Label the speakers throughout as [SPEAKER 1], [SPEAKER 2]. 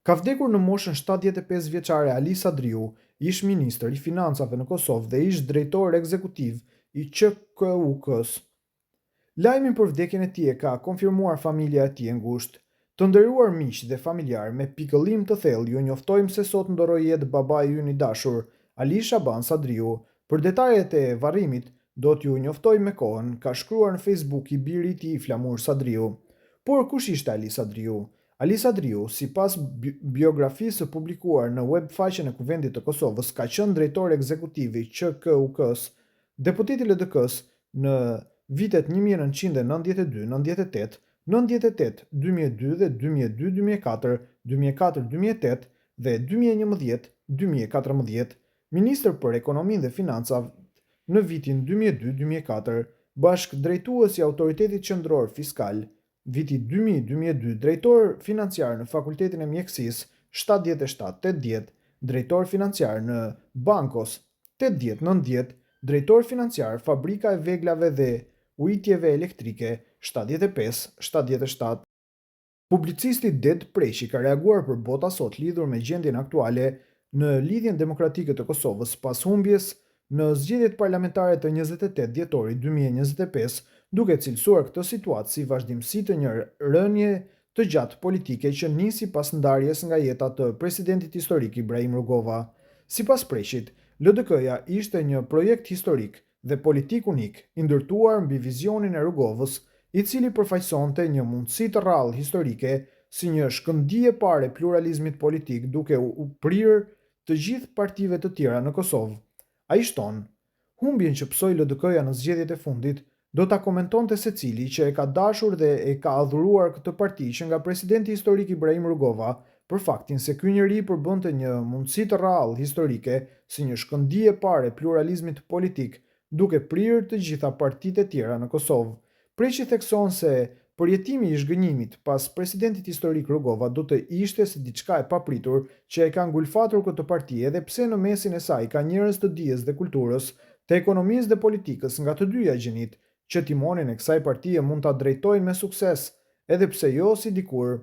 [SPEAKER 1] Ka vdekur në moshën 75 vjeçare Alisa Driu, ish ministër i financave në Kosovë dhe ish drejtor ekzekutiv i QKUK-s. Lajmin për vdekjen e tij e ka konfirmuar familja e tij e ngushtë. Të nderuar miq dhe familjar, me pikëllim të thellë ju njoftojmë se sot ndoroi jetë babai ynë i dashur, Ali Shaban Sadriu. Për detajet e varrimit do t'ju njoftoj me kohën, ka shkruar në Facebook i biri i tij Flamur Sadriu. Por kush ishte Ali Sadriu? Ali Sadriu, sipas biografisë së publikuar në web faqen e Kuvendit të Kosovës, ka qenë drejtor ekzekutiv i QKUK-s, deputet i LDK-s në vitet 1992, 98, 98, 2002 dhe 2002-2004, 2004-2008 dhe 2011-2014, ministër për ekonominë dhe financat në vitin 2002-2004, bashkë drejtues i Autoritetit Qendror Fiskal, viti 2000-2002, drejtor financiar në Fakultetin e Mjekësisë 77-80, drejtor financiar në Bankos 80-90, drejtor financiar Fabrika e Veglave dhe Ujitjeve Elektrike 75-77. Publicisti Ded Preshi ka reaguar për Bota Sot lidhur me gjendjen aktuale në lidhjen demokratike të Kosovës pas humbjes në zgjedhjet parlamentare të 28 dhjetorit 2025, duke cilësuar këtë situatë si vazhdimsi të një rënje të gjatë politike që nisi pas ndarjes nga jeta të presidentit historik Ibrahim Rugova. Sipas Preshit, LDK-ja ishte një projekt historik dhe politik unik, i ndërtuar mbi vizionin e Rugovës, i cili përfaqësonte një mundësi të rrallë historike si një shkëndije pare pluralizmit politik duke u prirë të gjithë partive të tjera në Kosovë. Ai shton, humbjen që psoi LDK-ja në zgjedhjet e fundit do ta komentonte secili që e ka dashur dhe e ka adhuruar këtë parti që nga presidenti historik Ibrahim Rugova, për faktin se ky njeri përbënte një mundësi të rrallë historike si një shkëndije pare pluralizmit politik, duke prirë të gjitha partitë e tjera në Kosovë. Preshi thekson se përjetimi i zhgënjimit pas presidentit historik Rugova do të ishte si diçka e papritur që e ka ngulfatur këtë parti, edhe pse në mesin e saj ka njerëz të dijes dhe kulturës, të ekonomisë dhe politikës nga të dyja gjinit, që timonin e kësaj partie mund ta drejtojnë me sukses, edhe pse jo si dikur,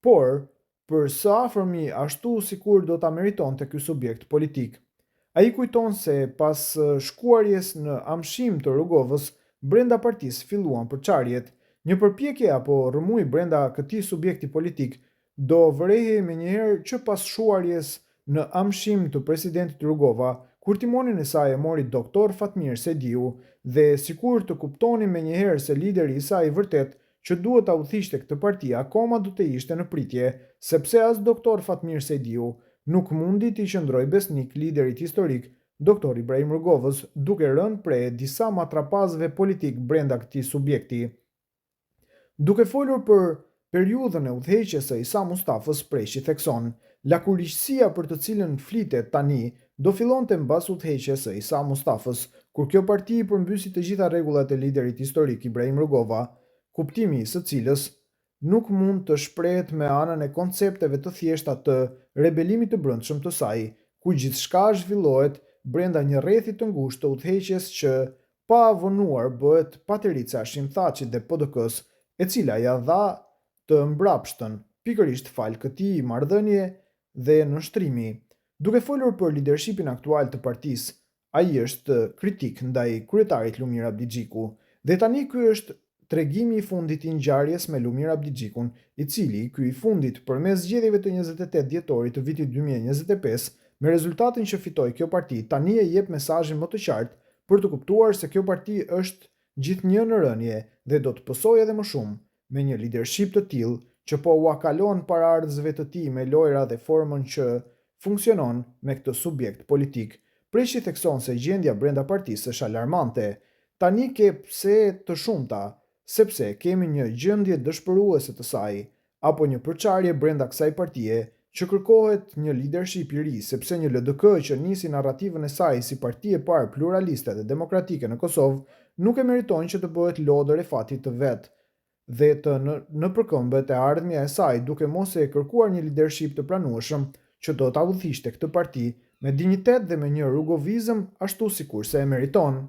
[SPEAKER 1] por për së afërmi ashtu sikur do ta meritonte ky subjekt politik. Ai kujton se pas shkuarjes në amshim të Rugovës, brenda partisë filluan përçarjet. Një përpjekje apo rrëmuj brenda këtij subjekti politik do vërehej menjëherë që pas shuarjes në amshim të presidentit Rugova, kur timonin e saj e mori doktor Fatmir Sediu dhe sikur të kuptonin menjëherë se lideri i saj i vërtet që duhet ta udhëhiqte këtë parti akoma do të ishte në pritje, sepse as doktor Fatmir Sediu nuk mundi t'i qëndroj besnik liderit historik, doktor Ibrahim Rugovës, duke rënë prej disa matrapazëve politik brenda këtij subjekti. Duke folur për periudhën e udhëheqjes së Isa Mustafës, Preshi thekson, lakurishësia për të cilën flitet tani do fillonte mbas udhëheqjes së Isa Mustafës, kur kjo parti i përmbysi të gjitha rregullat e liderit historik Ibrahim Rugova, kuptimi i së cilës nuk mund të shprehet me anën e koncepteve të thjeshta të rebelimit të brendshëm të saj, ku gjithçka zhvillohet brenda një rrethi të ngushtë të udhëheqjes që pa avonuar bëhet Paterica Shimthaçit dhe PDK-s, e cila ja dha të mbrapshtën pikërisht fal këtij marrëdhënie dhe nënshtrimi. Duke folur për lidershipin aktual të partisë, ai është kritik ndaj kryetarit Lumir Abdixhiku, dhe tani ky është tregimi i fundit i ngjarjes me Lumir Abdixhikun, i cili, ky i fundit përmes zgjedhjeve të 28 dhjetorit të vitit 2025, me rezultatin që fitoi kjo parti, tani e jep mesazhin më të qartë për të kuptuar se kjo parti është gjithnjë në rënje dhe do të pësojë edhe më shumë me një lidership të tillë që po ua kalon paraardhësve të tij me lojra dhe formën që funksionon me këtë subjekt politik. Preshi thekson se gjendja brenda partisë është alarmante. Tani ke pse të shumta, sepse kemi një gjendje dëshpëruese të saj, apo një përçarje brenda kësaj partie që kërkohet një leadership i ri, sepse një LDK që nisi narrativën e saj si parti e parë pluraliste dhe demokratike në Kosovë nuk e meriton që të bëhet lodër e fatit të vet dhe të në përkëmbët e ardhmja e saj, duke mos e kërkuar një leadership të pranueshëm që do ta udhëhiqte këtë parti me dinjitet dhe me një rugovizëm ashtu sikur se e meriton.